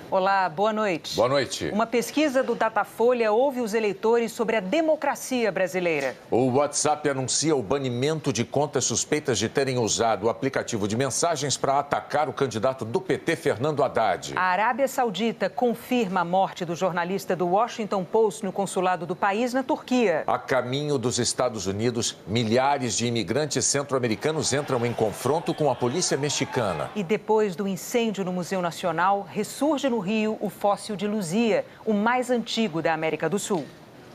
Olá, boa noite. Boa noite. Uma pesquisa do Datafolha ouve os eleitores sobre a democracia brasileira. O WhatsApp anuncia o banimento de contas suspeitas de terem usado o aplicativo de mensagens para atacar o candidato do PT, Fernando Haddad. A Arábia Saudita confirma a morte do jornalista do Washington Post no consulado do país na Turquia. A caminho dos Estados Unidos, milhares de imigrantes centro-americanos entram em confronto com a polícia mexicana. E depois do incêndio no Museu Nacional, ressurge no Rio o fóssil de Luzia, o mais antigo da América do Sul.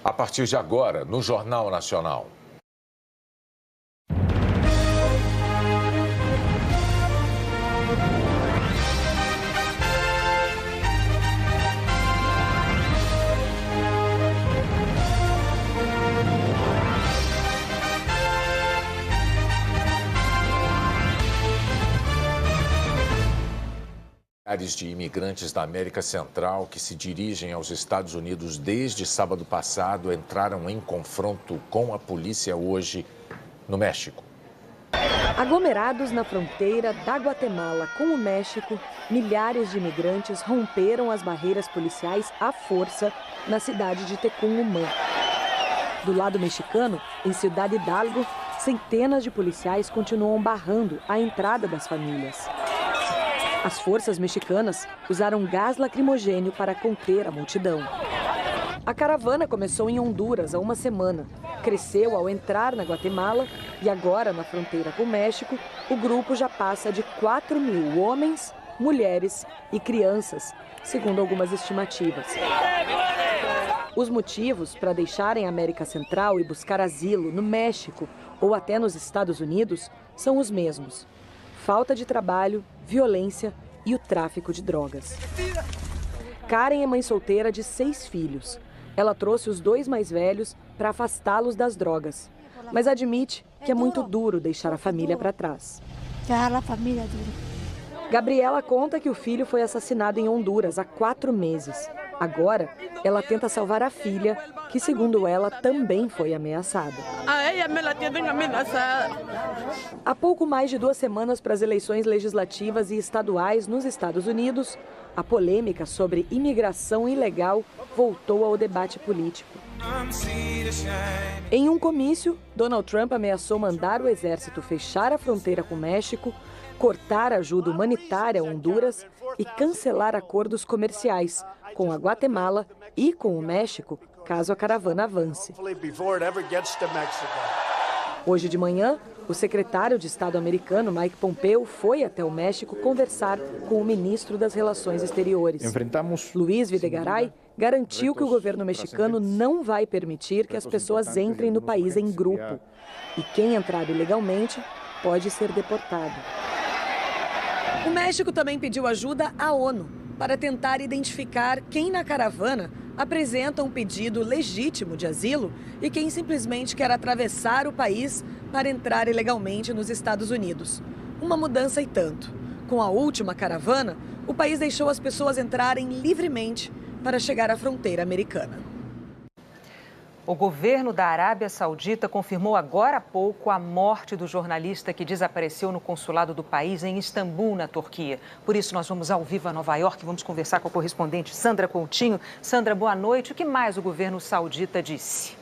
A partir de agora, no Jornal Nacional. Milhares de imigrantes da América Central que se dirigem aos Estados Unidos desde sábado passado entraram em confronto com a polícia hoje no México. Aglomerados na fronteira da Guatemala com o México, milhares de imigrantes romperam as barreiras policiais à força na cidade de Tecumumã. Do lado mexicano, em Ciudad Hidalgo, centenas de policiais continuam barrando a entrada das famílias. As forças mexicanas usaram gás lacrimogênio para conter a multidão. A caravana começou em Honduras há uma semana, cresceu ao entrar na Guatemala e agora, na fronteira com o México, o grupo já passa de 4.000 homens, mulheres e crianças, segundo algumas estimativas. Os motivos para deixarem a América Central e buscar asilo no México ou até nos Estados Unidos são os mesmos: falta de trabalho, violência e o tráfico de drogas. Karen é mãe solteira de 6 filhos. Ela trouxe os 2 mais velhos para afastá-los das drogas, mas admite que é muito duro deixar a família para trás. Gabriela conta que o filho foi assassinado em Honduras há 4 meses. Agora, ela tenta salvar a filha, que, segundo ela, também foi ameaçada. Há pouco mais de 2 semanas para as eleições legislativas e estaduais nos Estados Unidos, a polêmica sobre imigração ilegal voltou ao debate político. Em um comício, Donald Trump ameaçou mandar o exército fechar a fronteira com o México, cortar ajuda humanitária a Honduras e cancelar acordos comerciais com a Guatemala e com o México, caso a caravana avance. Hoje de manhã, o secretário de Estado americano, Mike Pompeo, foi até o México conversar com o ministro das Relações Exteriores. Luiz Videgaray garantiu que o governo mexicano não vai permitir que as pessoas entrem no país em grupo. E quem entrar ilegalmente pode ser deportado. O México também pediu ajuda à ONU para tentar identificar quem na caravana apresenta um pedido legítimo de asilo e quem simplesmente quer atravessar o país para entrar ilegalmente nos Estados Unidos. Uma mudança e tanto. Com a última caravana, o país deixou as pessoas entrarem livremente para chegar à fronteira americana. O governo da Arábia Saudita confirmou agora há pouco a morte do jornalista que desapareceu no consulado do país em Istambul, na Turquia. Por isso, nós vamos ao vivo a Nova York e vamos conversar com a correspondente Sandra Coutinho. Sandra, boa noite. O que mais o governo saudita disse?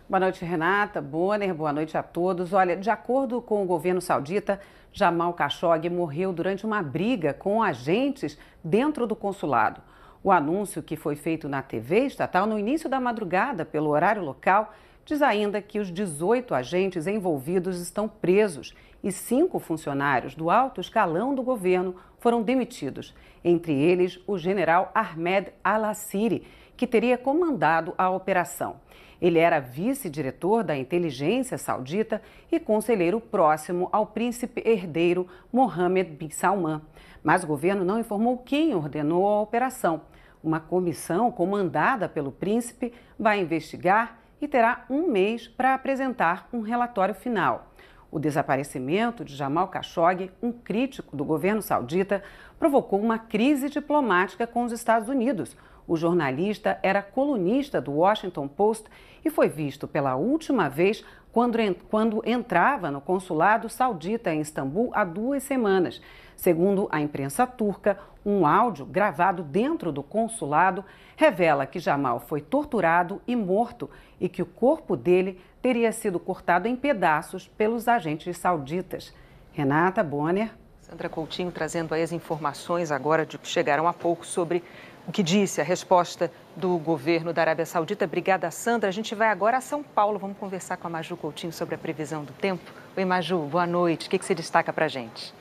Boa noite, Renata, Bonner, boa noite a todos. Olha, de acordo com o governo saudita, Jamal Khashoggi morreu durante uma briga com agentes dentro do consulado. O anúncio, que foi feito na TV estatal no início da madrugada pelo horário local, diz ainda que os 18 agentes envolvidos estão presos e 5 funcionários do alto escalão do governo foram demitidos. Entre eles, o general Ahmed Al-Assiri, que teria comandado a operação. Ele era vice-diretor da inteligência saudita e conselheiro próximo ao príncipe herdeiro Mohammed bin Salman. Mas o governo não informou quem ordenou a operação. Uma comissão comandada pelo príncipe vai investigar e terá 1 mês para apresentar um relatório final. O desaparecimento de Jamal Khashoggi, um crítico do governo saudita, provocou uma crise diplomática com os Estados Unidos. O jornalista era colunista do Washington Post e foi visto pela última vez quando entrava no consulado saudita em Istambul há 2 semanas. Segundo a imprensa turca, um áudio gravado dentro do consulado revela que Jamal foi torturado e morto e que o corpo dele teria sido cortado em pedaços pelos agentes sauditas. Renata Bonner. Sandra Coutinho trazendo aí as informações agora de que chegaram há pouco sobre o que disse a resposta do governo da Arábia Saudita. Obrigada, Sandra. A gente vai agora a São Paulo. Vamos conversar com a Maju Coutinho sobre a previsão do tempo. Oi, Maju, boa noite. O que você destaca para a gente?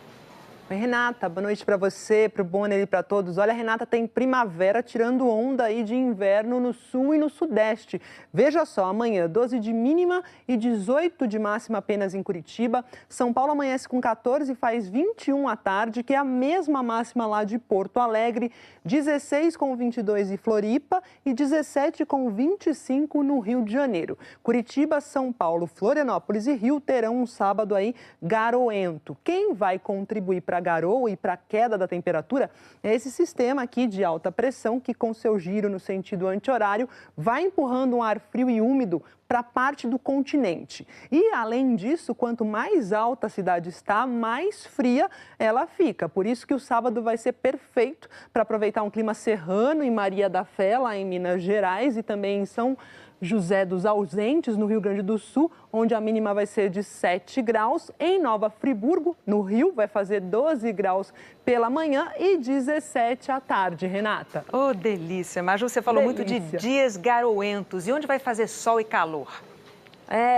Oi, Renata, boa noite para você, para o Bonner e para todos. Olha, Renata, tem primavera tirando onda aí de inverno no sul e no sudeste. Veja só, amanhã 12 de mínima e 18 de máxima apenas em Curitiba. São Paulo amanhece com 14 e faz 21 à tarde, que é a mesma máxima lá de Porto Alegre. 16 com 22 em Floripa e 17 com 25 no Rio de Janeiro. Curitiba, São Paulo, Florianópolis e Rio terão um sábado aí garoento. Quem vai contribuir para a garoa e para a queda da temperatura é esse sistema aqui de alta pressão que, com seu giro no sentido anti-horário, vai empurrando um ar frio e úmido para parte do continente. E, além disso, quanto mais alta a cidade está, mais fria ela fica. Por isso que o sábado vai ser perfeito para aproveitar um clima serrano em Maria da Fé, lá em Minas Gerais, e também em São José dos Ausentes, no Rio Grande do Sul, onde a mínima vai ser de 7 graus. Em Nova Friburgo, no Rio, vai fazer 12 graus pela manhã e 17 à tarde, Renata. Oh, delícia. Maju, você falou muito de dias garoentos. E onde vai fazer sol e calor?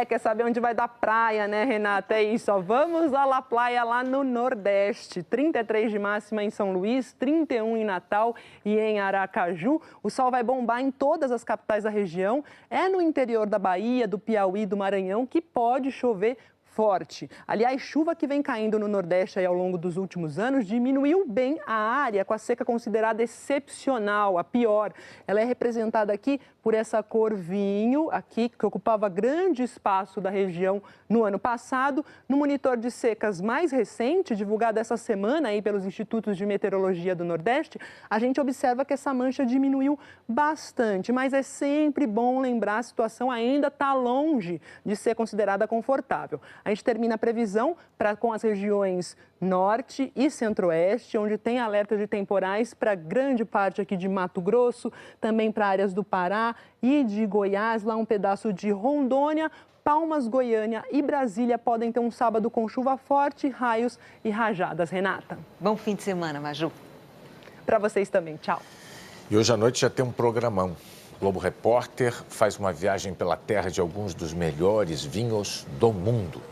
Quer saber onde vai dar praia, né, Renata? É isso, ó. Vamos à La Praia lá no Nordeste. 33 de máxima em São Luís, 31 em Natal e em Aracaju. O sol vai bombar em todas as capitais da região. É no interior da Bahia, do Piauí, do Maranhão que pode chover forte. Aliás, chuva que vem caindo no Nordeste aí ao longo dos últimos anos diminuiu bem a área, com a seca considerada excepcional, a pior. Ela é representada aqui por essa cor vinho, aqui, que ocupava grande espaço da região no ano passado. No monitor de secas mais recente, divulgado essa semana aí pelos Institutos de Meteorologia do Nordeste, a gente observa que essa mancha diminuiu bastante, mas é sempre bom lembrar, a situação ainda está longe de ser considerada confortável. A gente termina a previsão com as regiões norte e centro-oeste, onde tem alerta de temporais para grande parte aqui de Mato Grosso, também para áreas do Pará e de Goiás, lá um pedaço de Rondônia. Palmas, Goiânia e Brasília podem ter um sábado com chuva forte, raios e rajadas. Renata. Bom fim de semana, Maju. Para vocês também. Tchau. E hoje à noite já tem um programão. O Globo Repórter faz uma viagem pela terra de alguns dos melhores vinhos do mundo.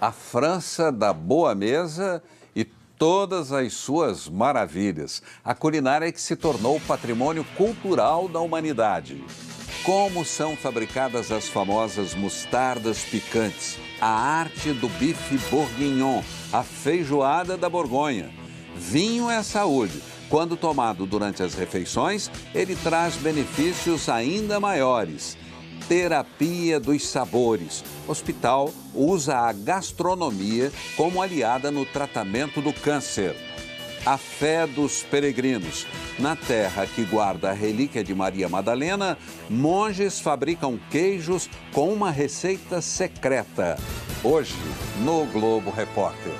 A França da boa mesa e todas as suas maravilhas. A culinária que se tornou patrimônio cultural da humanidade. Como são fabricadas as famosas mostardas picantes, a arte do bife bourguignon, a feijoada da Borgonha. Vinho é saúde. Quando tomado durante as refeições, ele traz benefícios ainda maiores. Terapia dos sabores. O hospital usa a gastronomia como aliada no tratamento do câncer. A fé dos peregrinos. Na terra que guarda a relíquia de Maria Madalena, monges fabricam queijos com uma receita secreta. Hoje, no Globo Repórter.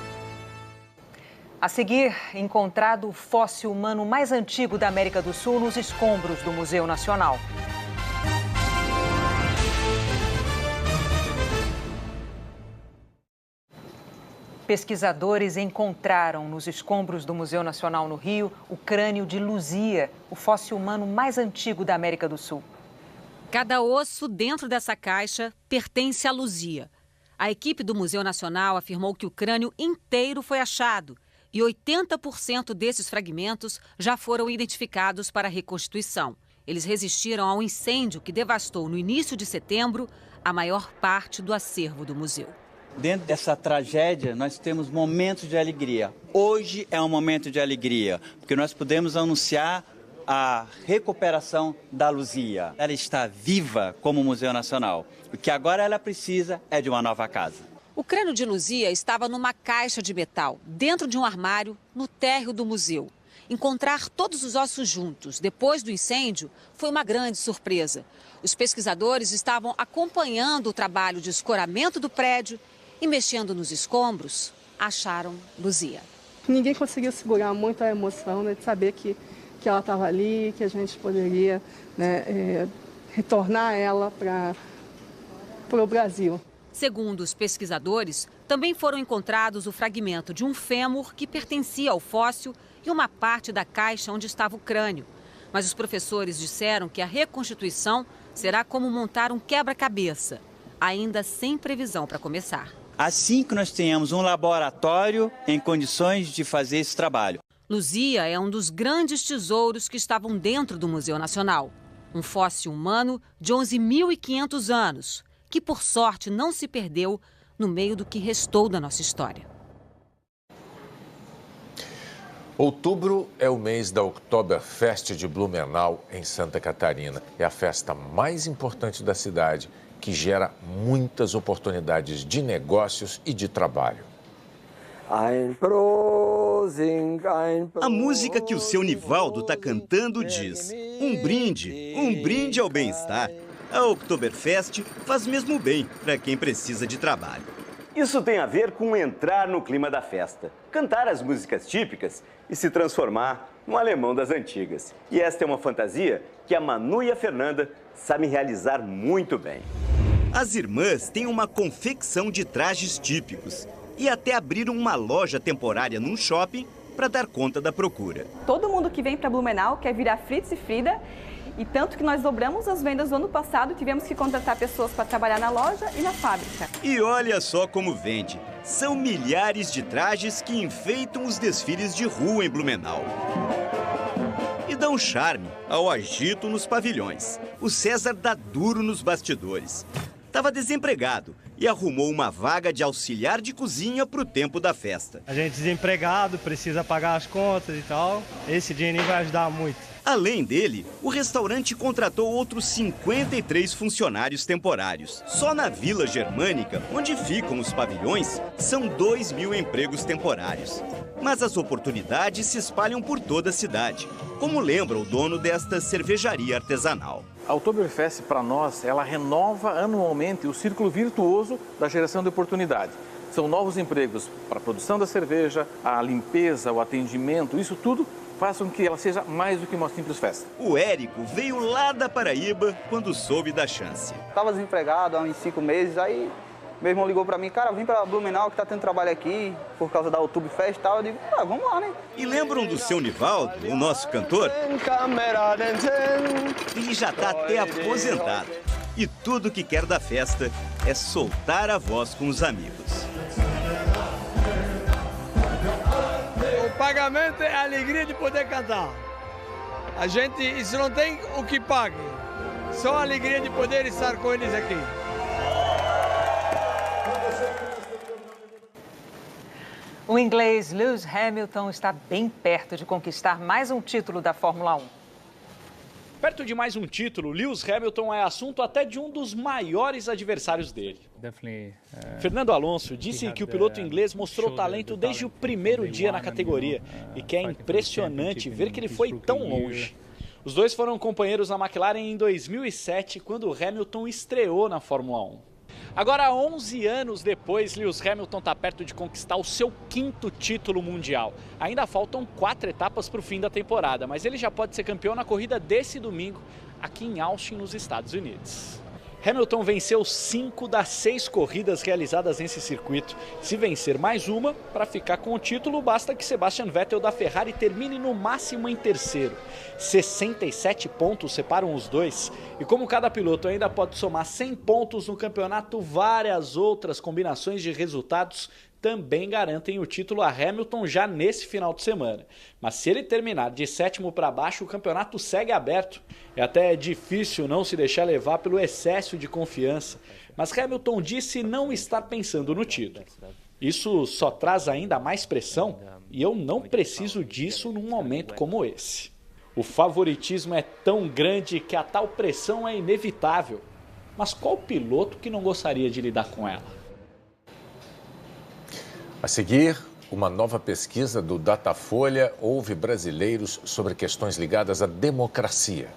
A seguir, encontrado o fóssil humano mais antigo da América do Sul nos escombros do Museu Nacional. Pesquisadores encontraram nos escombros do Museu Nacional no Rio o crânio de Luzia, o fóssil humano mais antigo da América do Sul. Cada osso dentro dessa caixa pertence a Luzia. A equipe do Museu Nacional afirmou que o crânio inteiro foi achado e 80% desses fragmentos já foram identificados para a reconstituição. Eles resistiram ao incêndio que devastou no início de setembro a maior parte do acervo do museu. Dentro dessa tragédia, nós temos momentos de alegria. Hoje é um momento de alegria, porque nós podemos anunciar a recuperação da Luzia. Ela está viva como Museu Nacional. O que agora ela precisa é de uma nova casa. O crânio de Luzia estava numa caixa de metal, dentro de um armário, no térreo do museu. Encontrar todos os ossos juntos depois do incêndio foi uma grande surpresa. Os pesquisadores estavam acompanhando o trabalho de escoramento do prédio e, mexendo nos escombros, acharam Luzia. Ninguém conseguiu segurar muito a emoção, né, de saber que ela estava ali, que a gente poderia, né, retornar ela para o Brasil. Segundo os pesquisadores, também foram encontrados o fragmento de um fêmur que pertencia ao fóssil e uma parte da caixa onde estava o crânio. Mas os professores disseram que a reconstituição será como montar um quebra-cabeça, ainda sem previsão para começar. Assim que nós tenhamos um laboratório em condições de fazer esse trabalho. Luzia é um dos grandes tesouros que estavam dentro do Museu Nacional. Um fóssil humano de 11.500 anos, que por sorte não se perdeu no meio do que restou da nossa história. Outubro é o mês da Oktoberfest de Blumenau, em Santa Catarina. É a festa mais importante da cidade, que gera muitas oportunidades de negócios e de trabalho. A música que o seu Nivaldo está cantando diz: um brinde ao bem-estar. A Oktoberfest faz mesmo bem para quem precisa de trabalho. Isso tem a ver com entrar no clima da festa, cantar as músicas típicas e se transformar no alemão das antigas. E esta é uma fantasia que a Manu e a Fernanda sabem realizar muito bem. As irmãs têm uma confecção de trajes típicos e até abriram uma loja temporária num shopping para dar conta da procura. Todo mundo que vem para Blumenau quer virar Fritz e Frida. E tanto que nós dobramos as vendas no ano passado, tivemos que contratar pessoas para trabalhar na loja e na fábrica. E olha só como vende. São milhares de trajes que enfeitam os desfiles de rua em Blumenau. E dão charme ao agito nos pavilhões. O César dá duro nos bastidores. Estava desempregado e arrumou uma vaga de auxiliar de cozinha para o tempo da festa. A gente desempregado, precisa pagar as contas e tal. Esse dinheirinho vai ajudar muito. Além dele, o restaurante contratou outros 53 funcionários temporários. Só na Vila Germânica, onde ficam os pavilhões, são 2.000 empregos temporários. Mas as oportunidades se espalham por toda a cidade, como lembra o dono desta cervejaria artesanal. A Oktoberfest, para nós, ela renova anualmente o círculo virtuoso da geração de oportunidade. São novos empregos para a produção da cerveja, a limpeza, o atendimento, isso tudo faz com que ela seja mais do que uma simples festa. O Érico veio lá da Paraíba quando soube da chance. Estava desempregado há uns 5 meses, aí meu irmão ligou para mim, cara, vim para Blumenau que tá tendo trabalho aqui por causa da Oktoberfest e tal. Eu digo, vamos lá, né? E lembram do seu Nivaldo, o nosso cantor? Ele já tá até aposentado. E tudo que quer da festa é soltar a voz com os amigos. O pagamento é a alegria de poder cantar. A gente, isso não tem o que pague, só a alegria de poder estar com eles aqui. O inglês Lewis Hamilton está bem perto de conquistar mais um título da Fórmula 1. Perto de mais um título, Lewis Hamilton é assunto até de um dos maiores adversários dele. Fernando Alonso disse que o piloto inglês mostrou talento desde o primeiro dia na categoria e que é impressionante ver que ele foi tão longe. Os dois foram companheiros na McLaren em 2007, quando Hamilton estreou na Fórmula 1. Agora, 11 anos depois, Lewis Hamilton está perto de conquistar o seu 5º título mundial. Ainda faltam 4 etapas para o fim da temporada, mas ele já pode ser campeão na corrida desse domingo, aqui em Austin, nos Estados Unidos. Hamilton venceu 5 das 6 corridas realizadas nesse circuito. Se vencer mais uma, para ficar com o título, basta que Sebastian Vettel da Ferrari termine no máximo em terceiro. 67 pontos separam os dois. E como cada piloto ainda pode somar 100 pontos no campeonato, várias outras combinações de resultados também garantem o título a Hamilton já nesse final de semana. Mas se ele terminar de 7º para baixo, o campeonato segue aberto. É até difícil não se deixar levar pelo excesso de confiança. Mas Hamilton disse não estar pensando no título. Isso só traz ainda mais pressão e eu não preciso disso num momento como esse. O favoritismo é tão grande que a tal pressão é inevitável. Mas qual piloto que não gostaria de lidar com ela? A seguir, uma nova pesquisa do Datafolha ouve brasileiros sobre questões ligadas à democracia.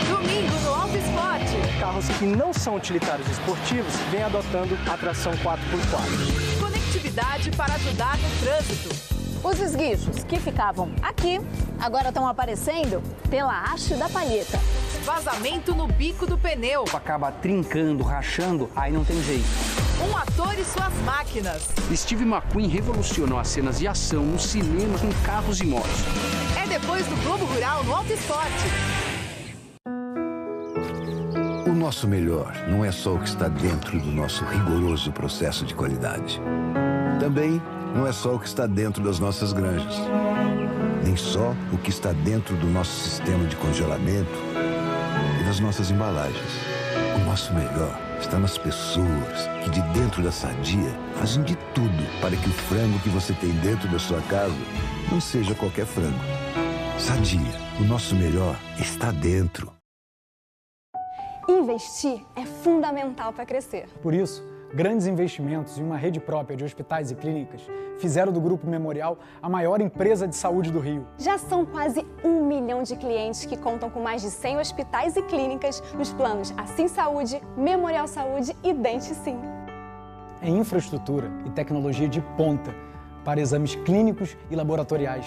Domingo no Auto Esporte. Carros que não são utilitários esportivos vêm adotando a tração 4x4. Conectividade para ajudar no trânsito. Os esguichos que ficavam aqui, agora estão aparecendo pela haste da palheta. Vazamento no bico do pneu. Acaba trincando, rachando, aí não tem jeito. Um ator e suas máquinas. Steve McQueen revolucionou as cenas de ação no cinema com carros e motos. É depois do Globo Rural no Auto Esporte. O nosso melhor não é só o que está dentro do nosso rigoroso processo de qualidade. Também não é só o que está dentro das nossas granjas. Nem só o que está dentro do nosso sistema de congelamento e das nossas embalagens. O nosso melhor está nas pessoas que de dentro da Sadia fazem de tudo para que o frango que você tem dentro da sua casa não seja qualquer frango. Sadia, o nosso melhor está dentro. Investir é fundamental para crescer. Por isso, grandes investimentos em uma rede própria de hospitais e clínicas fizeram do Grupo Memorial a maior empresa de saúde do Rio. Já são quase 1 milhão de clientes que contam com mais de 100 hospitais e clínicas nos planos Assim Saúde, Memorial Saúde e Dente Sim. É infraestrutura e tecnologia de ponta para exames clínicos e laboratoriais,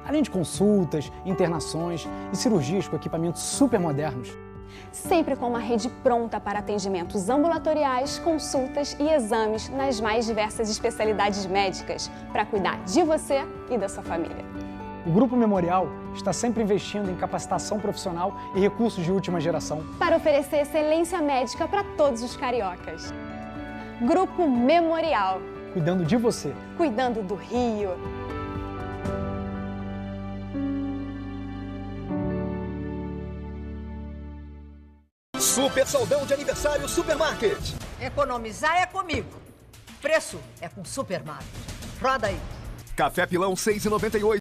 além de consultas, internações e cirurgias com equipamentos super modernos. Sempre com uma rede pronta para atendimentos ambulatoriais, consultas e exames nas mais diversas especialidades médicas, para cuidar de você e da sua família. O Grupo Memorial está sempre investindo em capacitação profissional e recursos de última geração, para oferecer excelência médica para todos os cariocas. Grupo Memorial. Cuidando de você. Cuidando do Rio. Super Saldão de Aniversário Supermarket. Economizar é comigo. Preço é com Supermarket. Roda aí. Café Pilão 6,98.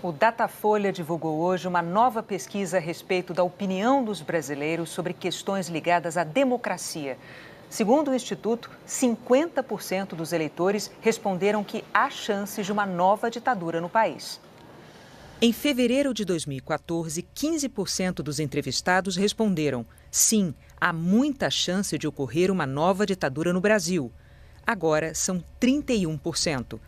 O Datafolha divulgou hoje uma nova pesquisa a respeito da opinião dos brasileiros sobre questões ligadas à democracia. Segundo o Instituto, 50% dos eleitores responderam que há chances de uma nova ditadura no país. Em fevereiro de 2014, 15% dos entrevistados responderam: sim, há muita chance de ocorrer uma nova ditadura no Brasil. Agora são 31%.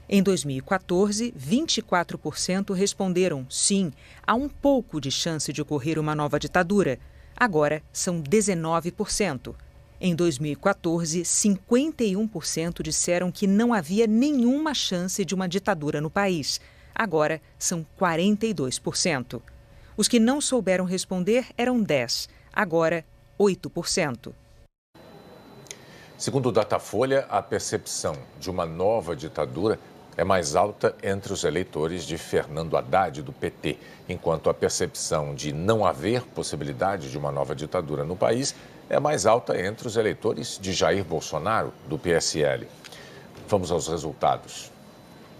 Em 2014, 24% responderam sim, há um pouco de chance de ocorrer uma nova ditadura. Agora são 19%. Em 2014, 51% disseram que não havia nenhuma chance de uma ditadura no país. Agora são 42%. Os que não souberam responder eram 10%, agora 8%. Segundo o Datafolha, a percepção de uma nova ditadura é mais alta entre os eleitores de Fernando Haddad, do PT, enquanto a percepção de não haver possibilidade de uma nova ditadura no país é mais alta entre os eleitores de Jair Bolsonaro, do PSL. Vamos aos resultados.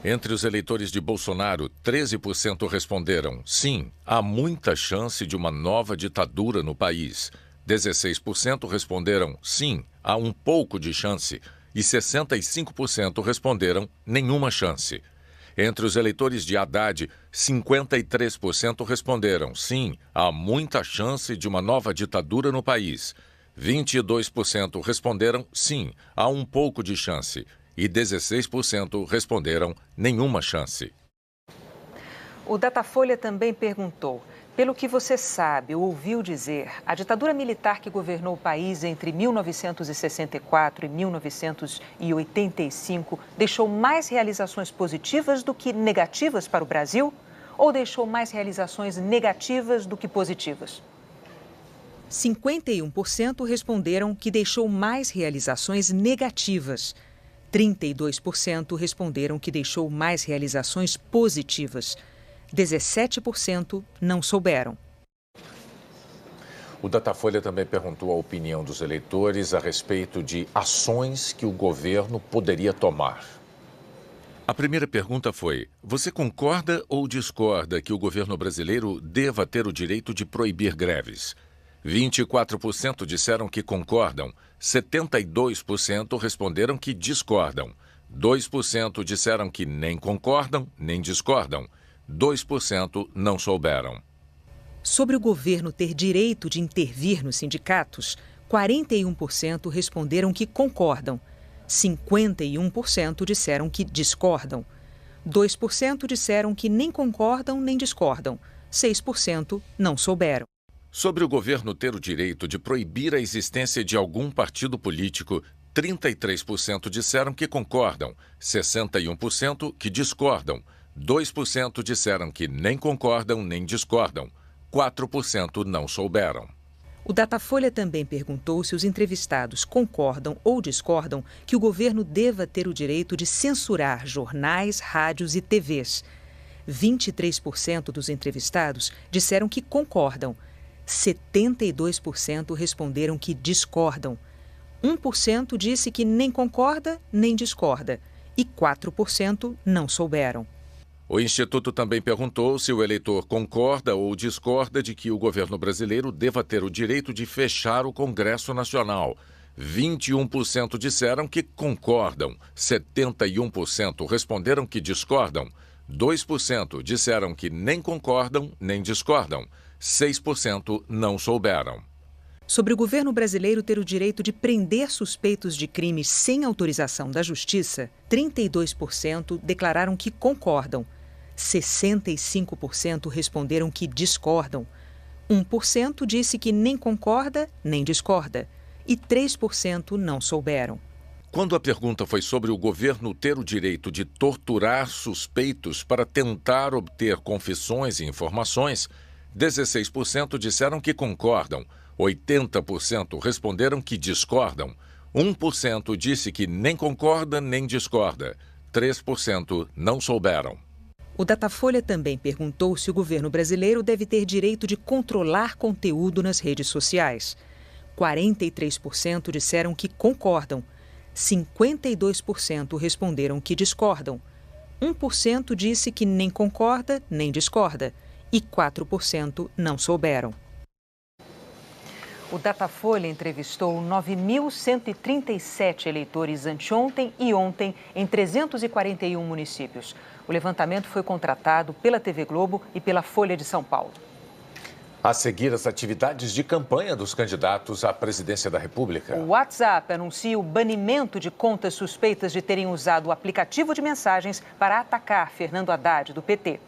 Entre os eleitores de Bolsonaro, 13% responderam sim, há muita chance de uma nova ditadura no país. 16% responderam sim, há um pouco de chance. E 65% responderam nenhuma chance. Entre os eleitores de Haddad, 53% responderam sim, há muita chance de uma nova ditadura no país. 22% responderam sim, há um pouco de chance. E 16% responderam nenhuma chance. O Datafolha também perguntou: pelo que você sabe ou ouviu dizer, a ditadura militar que governou o país entre 1964 e 1985 deixou mais realizações positivas do que negativas para o Brasil? Ou deixou mais realizações negativas do que positivas? 51% responderam que deixou mais realizações negativas. 32% responderam que deixou mais realizações positivas. 17% não souberam. O Datafolha também perguntou a opinião dos eleitores a respeito de ações que o governo poderia tomar. A primeira pergunta foi: você concorda ou discorda que o governo brasileiro deva ter o direito de proibir greves? 24% disseram que concordam, 72% responderam que discordam, 2% disseram que nem concordam nem discordam, 2% não souberam. Sobre o governo ter direito de intervir nos sindicatos, 41% responderam que concordam, 51% disseram que discordam, 2% disseram que nem concordam nem discordam, 6% não souberam. Sobre o governo ter o direito de proibir a existência de algum partido político, 33% disseram que concordam, 61% que discordam, 2% disseram que nem concordam nem discordam, 4% não souberam. O Datafolha também perguntou se os entrevistados concordam ou discordam que o governo deva ter o direito de censurar jornais, rádios e TVs. 23% dos entrevistados disseram que concordam, 72% responderam que discordam, 1% disse que nem concorda nem discorda e 4% não souberam. O Instituto também perguntou se o eleitor concorda ou discorda de que o governo brasileiro deva ter o direito de fechar o Congresso Nacional. 21% disseram que concordam, 71% responderam que discordam, 2% disseram que nem concordam nem discordam, 6% não souberam. Sobre o governo brasileiro ter o direito de prender suspeitos de crimes sem autorização da Justiça, 32% declararam que concordam, 65% responderam que discordam, 1% disse que nem concorda nem discorda e 3% não souberam. Quando a pergunta foi sobre o governo ter o direito de torturar suspeitos para tentar obter confissões e informações, 16% disseram que concordam, 80% responderam que discordam, 1% disse que nem concorda nem discorda, 3% não souberam. O Datafolha também perguntou se o governo brasileiro deve ter direito de controlar conteúdo nas redes sociais. 43% disseram que concordam, 52% responderam que discordam, 1% disse que nem concorda nem discorda e 4% não souberam. O Datafolha entrevistou 9.137 eleitores anteontem e ontem em 341 municípios. O levantamento foi contratado pela TV Globo e pela Folha de São Paulo. A seguir, as atividades de campanha dos candidatos à presidência da República. O WhatsApp anuncia o banimento de contas suspeitas de terem usado o aplicativo de mensagens para atacar Fernando Haddad, do PT.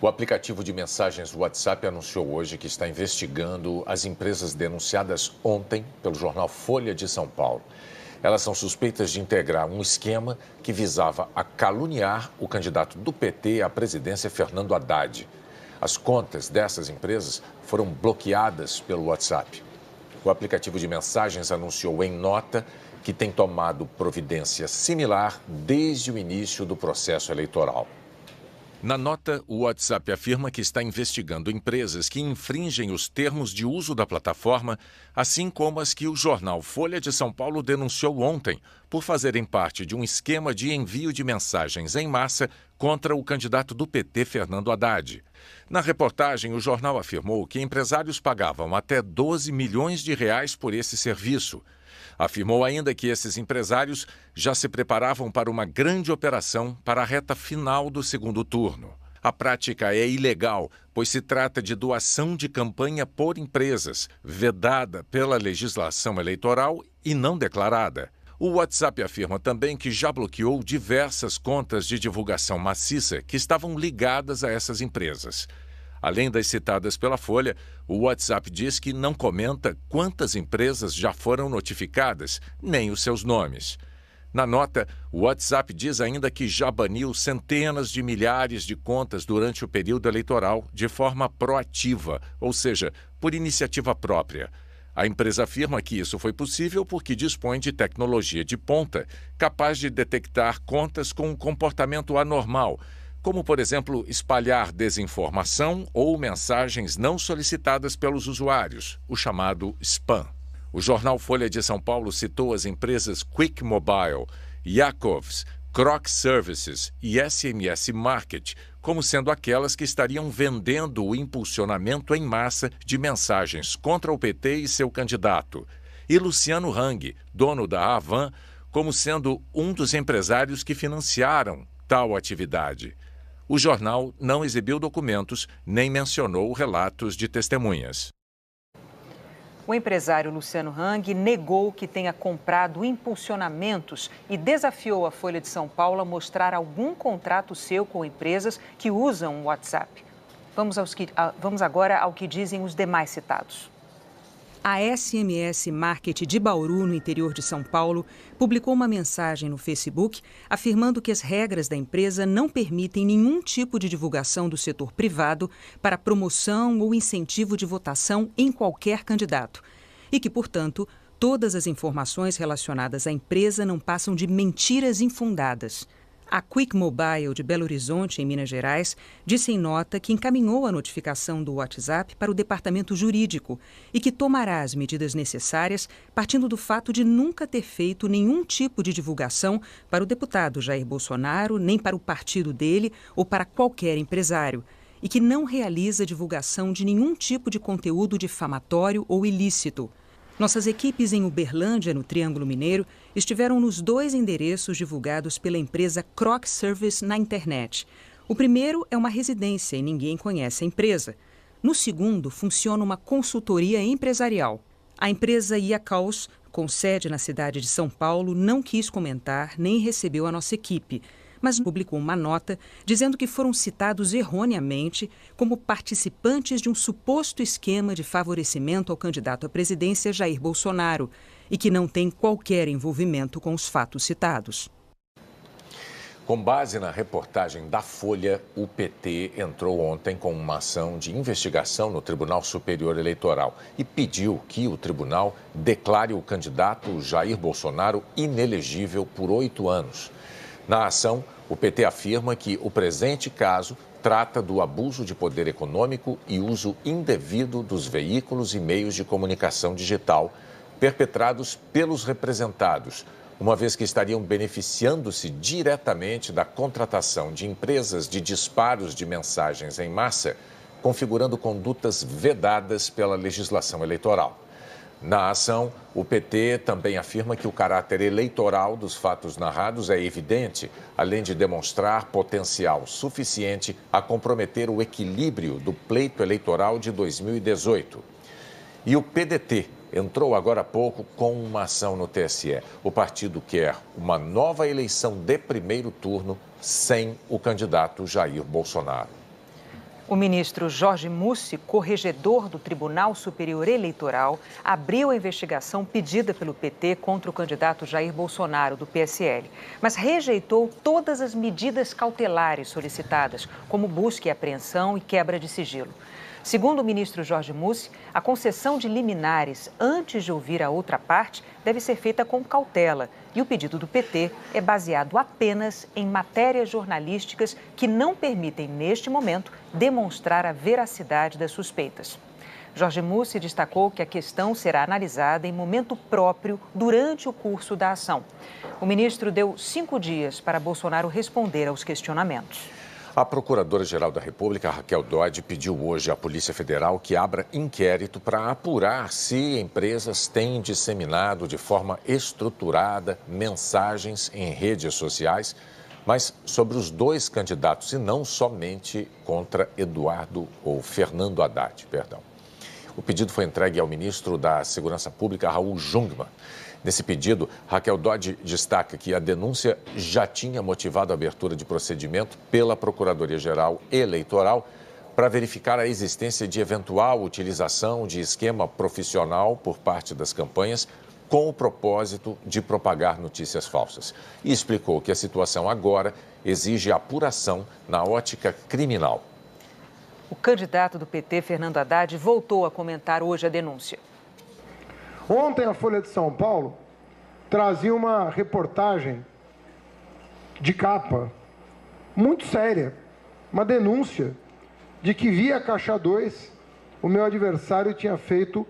O aplicativo de mensagens WhatsApp anunciou hoje que está investigando as empresas denunciadas ontem pelo jornal Folha de São Paulo. Elas são suspeitas de integrar um esquema que visava a caluniar o candidato do PT à presidência, Fernando Haddad. As contas dessas empresas foram bloqueadas pelo WhatsApp. O aplicativo de mensagens anunciou em nota que tem tomado providência similar desde o início do processo eleitoral. Na nota, o WhatsApp afirma que está investigando empresas que infringem os termos de uso da plataforma, assim como as que o jornal Folha de São Paulo denunciou ontem, por fazerem parte de um esquema de envio de mensagens em massa contra o candidato do PT, Fernando Haddad. Na reportagem, o jornal afirmou que empresários pagavam até 12 milhões de reais por esse serviço. Afirmou ainda que esses empresários já se preparavam para uma grande operação para a reta final do segundo turno. A prática é ilegal, pois se trata de doação de campanha por empresas, vedada pela legislação eleitoral e não declarada. O WhatsApp afirma também que já bloqueou diversas contas de divulgação maciça que estavam ligadas a essas empresas. Além das citadas pela Folha, o WhatsApp diz que não comenta quantas empresas já foram notificadas, nem os seus nomes. Na nota, o WhatsApp diz ainda que já baniu centenas de milhares de contas durante o período eleitoral de forma proativa, ou seja, por iniciativa própria. A empresa afirma que isso foi possível porque dispõe de tecnologia de ponta capaz de detectar contas com um comportamento anormal, como, por exemplo, espalhar desinformação ou mensagens não solicitadas pelos usuários, o chamado spam. O jornal Folha de São Paulo citou as empresas Quick Mobile, Yakovs, Croc Services e SMS Market como sendo aquelas que estariam vendendo o impulsionamento em massa de mensagens contra o PT e seu candidato. E Luciano Hang, dono da Avan, como sendo um dos empresários que financiaram tal atividade. O jornal não exibiu documentos nem mencionou relatos de testemunhas. O empresário Luciano Hang negou que tenha comprado impulsionamentos e desafiou a Folha de São Paulo a mostrar algum contrato seu com empresas que usam o WhatsApp. Vamos agora ao que dizem os demais citados. A SMS Market de Bauru, no interior de São Paulo, publicou uma mensagem no Facebook afirmando que as regras da empresa não permitem nenhum tipo de divulgação do setor privado para promoção ou incentivo de votação em qualquer candidato e que, portanto, todas as informações relacionadas à empresa não passam de mentiras infundadas. A Quick Mobile de Belo Horizonte, em Minas Gerais, disse em nota que encaminhou a notificação do WhatsApp para o departamento jurídico e que tomará as medidas necessárias partindo do fato de nunca ter feito nenhum tipo de divulgação para o deputado Jair Bolsonaro, nem para o partido dele ou para qualquer empresário, e que não realiza divulgação de nenhum tipo de conteúdo difamatório ou ilícito. Nossas equipes em Uberlândia, no Triângulo Mineiro, estiveram nos 2 endereços divulgados pela empresa Croc Service na internet. O primeiro é uma residência e ninguém conhece a empresa. No segundo, funciona uma consultoria empresarial. A empresa Yakovs, com sede na cidade de São Paulo, não quis comentar nem recebeu a nossa equipe, mas publicou uma nota dizendo que foram citados erroneamente como participantes de um suposto esquema de favorecimento ao candidato à presidência Jair Bolsonaro e que não tem qualquer envolvimento com os fatos citados. Com base na reportagem da Folha, o PT entrou ontem com uma ação de investigação no Tribunal Superior Eleitoral e pediu que o tribunal declare o candidato Jair Bolsonaro inelegível por 8 anos. Na ação, o PT afirma que o presente caso trata do abuso de poder econômico e uso indevido dos veículos e meios de comunicação digital perpetrados pelos representados, uma vez que estariam beneficiando-se diretamente da contratação de empresas de disparos de mensagens em massa, configurando condutas vedadas pela legislação eleitoral. Na ação, o PT também afirma que o caráter eleitoral dos fatos narrados é evidente, além de demonstrar potencial suficiente a comprometer o equilíbrio do pleito eleitoral de 2018. E o PDT entrou agora há pouco com uma ação no TSE. O partido quer uma nova eleição de primeiro turno sem o candidato Jair Bolsonaro. O ministro Jorge Mussi, corregedor do Tribunal Superior Eleitoral, abriu a investigação pedida pelo PT contra o candidato Jair Bolsonaro, do PSL, mas rejeitou todas as medidas cautelares solicitadas, como busca e apreensão e quebra de sigilo. Segundo o ministro Jorge Mussi, a concessão de liminares antes de ouvir a outra parte deve ser feita com cautela e o pedido do PT é baseado apenas em matérias jornalísticas que não permitem, neste momento, demonstrar a veracidade das suspeitas. Jorge Mussi destacou que a questão será analisada em momento próprio durante o curso da ação. O ministro deu 5 dias para Bolsonaro responder aos questionamentos. A Procuradora-Geral da República, Raquel Dodge, pediu hoje à Polícia Federal que abra inquérito para apurar se empresas têm disseminado de forma estruturada mensagens em redes sociais, mas sobre os 2 candidatos e não somente contra Fernando Haddad. O pedido foi entregue ao ministro da Segurança Pública, Raul Jungmann. Nesse pedido, Raquel Dodge destaca que a denúncia já tinha motivado a abertura de procedimento pela Procuradoria-Geral Eleitoral para verificar a existência de eventual utilização de esquema profissional por parte das campanhas com o propósito de propagar notícias falsas. E explicou que a situação agora exige apuração na ótica criminal. O candidato do PT, Fernando Haddad, voltou a comentar hoje a denúncia. Ontem, a Folha de São Paulo trazia uma reportagem de capa muito séria, uma denúncia de que via Caixa 2, o meu adversário tinha feito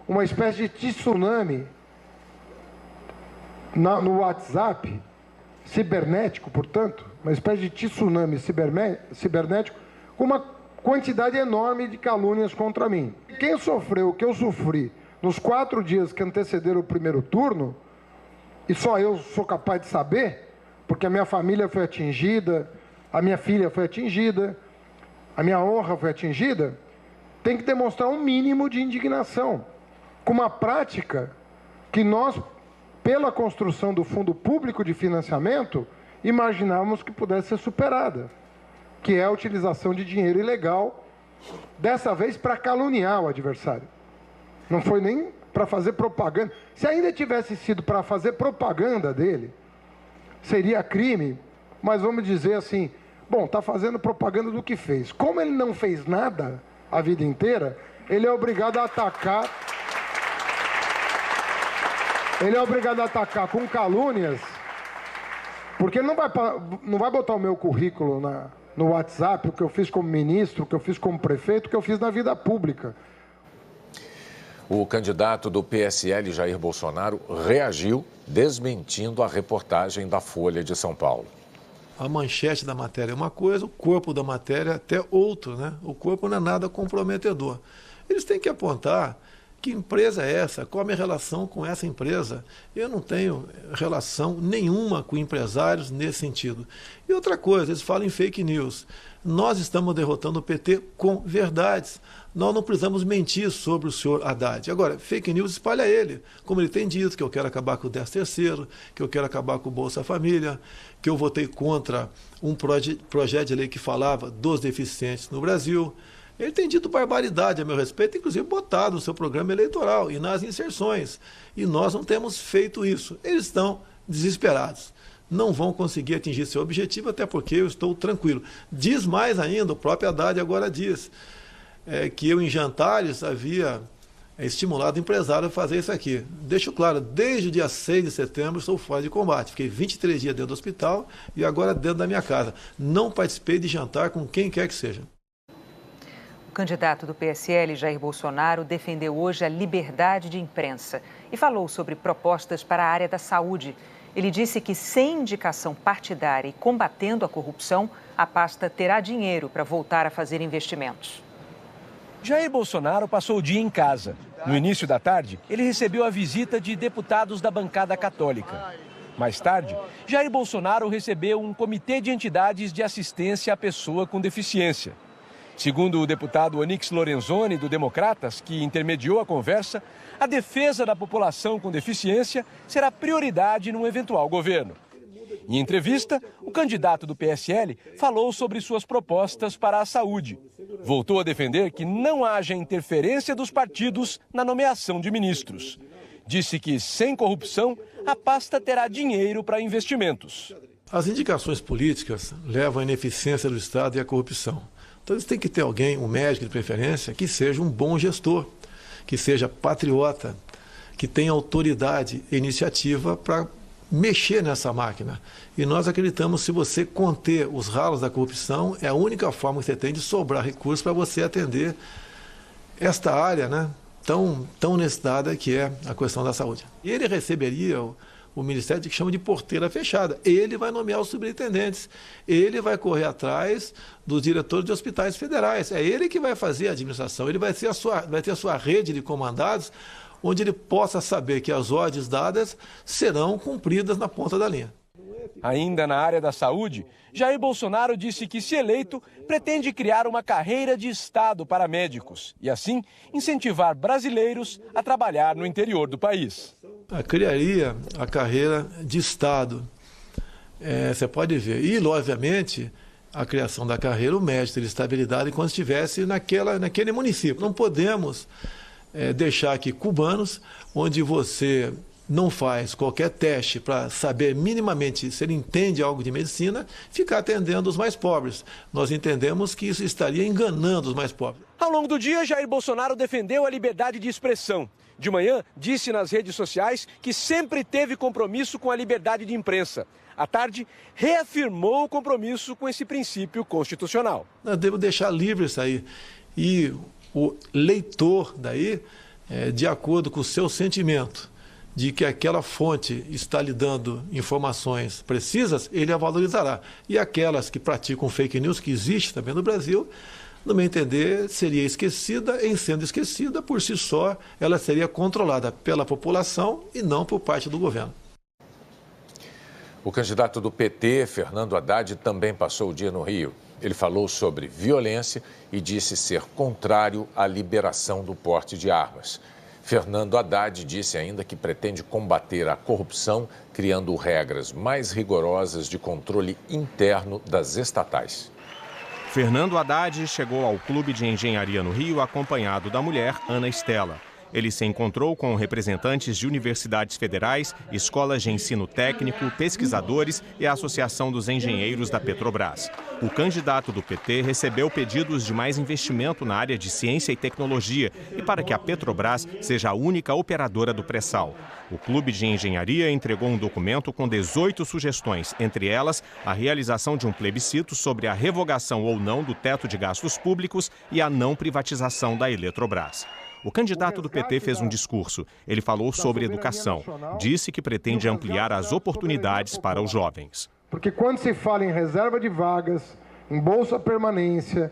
uma espécie de tsunami no WhatsApp, cibernético, portanto, uma espécie de tsunami cibernético, com uma quantidade enorme de calúnias contra mim. Quem sofreu o que eu sofri nos 4 dias que antecederam o primeiro turno, e só eu sou capaz de saber, porque a minha família foi atingida, a minha filha foi atingida, a minha honra foi atingida, tem que demonstrar um mínimo de indignação, com uma prática que nós, pela construção do Fundo Público de Financiamento, imaginávamos que pudesse ser superada, que é a utilização de dinheiro ilegal, dessa vez para caluniar o adversário. Não foi nem para fazer propaganda. Se ainda tivesse sido para fazer propaganda dele, seria crime, mas vamos dizer assim, bom, está fazendo propaganda do que fez. Como ele não fez nada a vida inteira, ele é obrigado a atacar. Ele é obrigado a atacar com calúnias, porque ele não vai botar o meu currículo no WhatsApp, o que eu fiz como ministro, o que eu fiz como prefeito, o que eu fiz na vida pública. O candidato do PSL, Jair Bolsonaro, reagiu desmentindo a reportagem da Folha de São Paulo. A manchete da matéria é uma coisa, o corpo da matéria é até outro, né? O corpo não é nada comprometedor. Eles têm que apontar que empresa é essa, qual a minha relação com essa empresa. Eu não tenho relação nenhuma com empresários nesse sentido. E outra coisa, eles falam em fake news. Nós estamos derrotando o PT com verdades. Nós não precisamos mentir sobre o senhor Haddad. Agora, fake news espalha ele, como ele tem dito, que eu quero acabar com o 13º, que eu quero acabar com o Bolsa Família, que eu votei contra um projeto de lei que falava dos deficientes no Brasil. Ele tem dito barbaridade a meu respeito, inclusive botado no seu programa eleitoral e nas inserções. E nós não temos feito isso. Eles estão desesperados. Não vão conseguir atingir seu objetivo, até porque eu estou tranquilo. Diz mais ainda, o próprio Haddad agora diz que eu, em jantares, havia estimulado o empresário a fazer isso aqui. Deixo claro, desde o dia 6 de setembro estou fora de combate. Fiquei 23 dias dentro do hospital e agora dentro da minha casa. Não participei de jantar com quem quer que seja. O candidato do PSL, Jair Bolsonaro, defendeu hoje a liberdade de imprensa e falou sobre propostas para a área da saúde. Ele disse que, sem indicação partidária e combatendo a corrupção, a pasta terá dinheiro para voltar a fazer investimentos. Jair Bolsonaro passou o dia em casa. No início da tarde, ele recebeu a visita de deputados da bancada católica. Mais tarde, Jair Bolsonaro recebeu um comitê de entidades de assistência à pessoa com deficiência. Segundo o deputado Onyx Lorenzoni, do Democratas, que intermediou a conversa, a defesa da população com deficiência será prioridade num eventual governo. Em entrevista, o candidato do PSL falou sobre suas propostas para a saúde. Voltou a defender que não haja interferência dos partidos na nomeação de ministros. Disse que, sem corrupção, a pasta terá dinheiro para investimentos. As indicações políticas levam à ineficiência do Estado e à corrupção. Então, eles têm que ter alguém, um médico de preferência, que seja um bom gestor, que seja patriota, que tenha autoridade e iniciativa para mexer nessa máquina. E nós acreditamos que, se você conter os ralos da corrupção, é a única forma que você tem de sobrar recursos para você atender esta área, né, tão necessitada, que é a questão da saúde. Ele receberia o Ministério que chama de porteira fechada. Ele vai nomear os superintendentes, ele vai correr atrás dos diretores de hospitais federais, é ele que vai fazer a administração, ele vai ter a sua rede de comandados, onde ele possa saber que as ordens dadas serão cumpridas na ponta da linha. Ainda na área da saúde, Jair Bolsonaro disse que, se eleito, pretende criar uma carreira de Estado para médicos e, assim, incentivar brasileiros a trabalhar no interior do país. Criaria a carreira de Estado, você pode ver. E, obviamente, a criação da carreira, o médico teria estabilidade enquanto estivesse naquele município. Não podemos deixar aqui cubanos, onde você não faz qualquer teste para saber minimamente se ele entende algo de medicina, ficar atendendo os mais pobres. Nós entendemos que isso estaria enganando os mais pobres. Ao longo do dia, Jair Bolsonaro defendeu a liberdade de expressão. De manhã, disse nas redes sociais que sempre teve compromisso com a liberdade de imprensa. À tarde, reafirmou o compromisso com esse princípio constitucional. Nós devemos deixar livre isso aí. E o leitor daí, de acordo com o seu sentimento de que aquela fonte está lhe dando informações precisas, ele a valorizará. E aquelas que praticam fake news, que existe também no Brasil, no meu entender, seria esquecida. Em sendo esquecida, por si só, ela seria controlada pela população e não por parte do governo. O candidato do PT, Fernando Haddad, também passou o dia no Rio. Ele falou sobre violência e disse ser contrário à liberação do porte de armas. Fernando Haddad disse ainda que pretende combater a corrupção, criando regras mais rigorosas de controle interno das estatais. Fernando Haddad chegou ao Clube de Engenharia no Rio acompanhado da mulher Ana Estela. Ele se encontrou com representantes de universidades federais, escolas de ensino técnico, pesquisadores e a Associação dos Engenheiros da Petrobras. O candidato do PT recebeu pedidos de mais investimento na área de ciência e tecnologia e para que a Petrobras seja a única operadora do pré-sal. O Clube de Engenharia entregou um documento com 18 sugestões, entre elas a realização de um plebiscito sobre a revogação ou não do teto de gastos públicos e a não privatização da Eletrobras. O candidato do PT fez um discurso. Ele falou sobre educação. Disse que pretende ampliar as oportunidades para os jovens. Porque quando se fala em reserva de vagas, em Bolsa Permanência,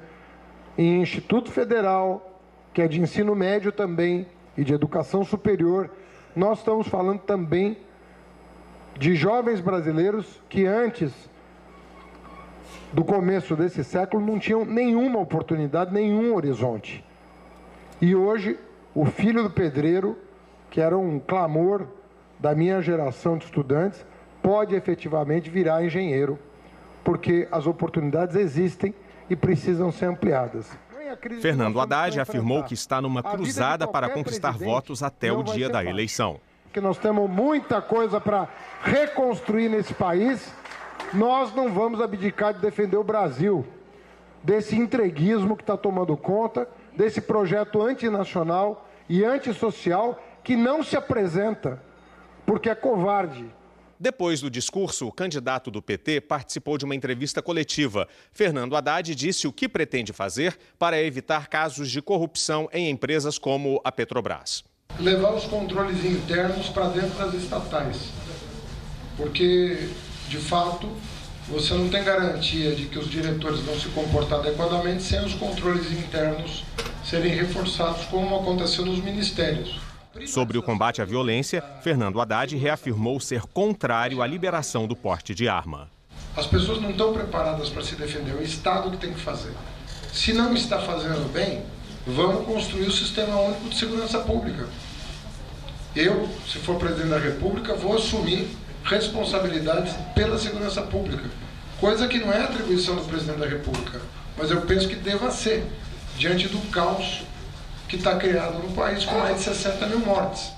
em Instituto Federal, que é de ensino médio também, e de educação superior, nós estamos falando também de jovens brasileiros que antes do começo desse século não tinham nenhuma oportunidade, nenhum horizonte. E hoje, o filho do pedreiro, que era um clamor da minha geração de estudantes, pode efetivamente virar engenheiro, porque as oportunidades existem e precisam ser ampliadas. Fernando Haddad afirmou que está numa cruzada para conquistar votos até o dia da eleição. Que nós temos muita coisa para reconstruir nesse país, nós não vamos abdicar de defender o Brasil, desse entreguismo que está tomando conta, desse projeto antinacional e antissocial que não se apresenta porque é covarde. Depois do discurso, o candidato do PT participou de uma entrevista coletiva. Fernando Haddad disse o que pretende fazer para evitar casos de corrupção em empresas como a Petrobras. Levar os controles internos para dentro das estatais, porque, de fato, você não tem garantia de que os diretores vão se comportar adequadamente sem os controles internos serem reforçados, como aconteceu nos ministérios. Sobre o combate à violência, Fernando Haddad reafirmou ser contrário à liberação do porte de arma. As pessoas não estão preparadas para se defender, é o Estado que tem que fazer. Se não está fazendo bem, vamos construir o Sistema Único de Segurança Pública. Eu, se for presidente da República, vou assumir responsabilidades pela segurança pública, coisa que não é atribuição do presidente da República, mas eu penso que deva ser, diante do caos que está criado no país com mais de 60 mil mortes.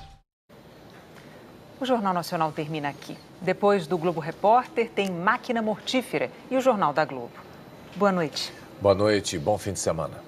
O Jornal Nacional termina aqui. Depois do Globo Repórter, tem Máquina Mortífera e o Jornal da Globo. Boa noite. Boa noite e bom fim de semana.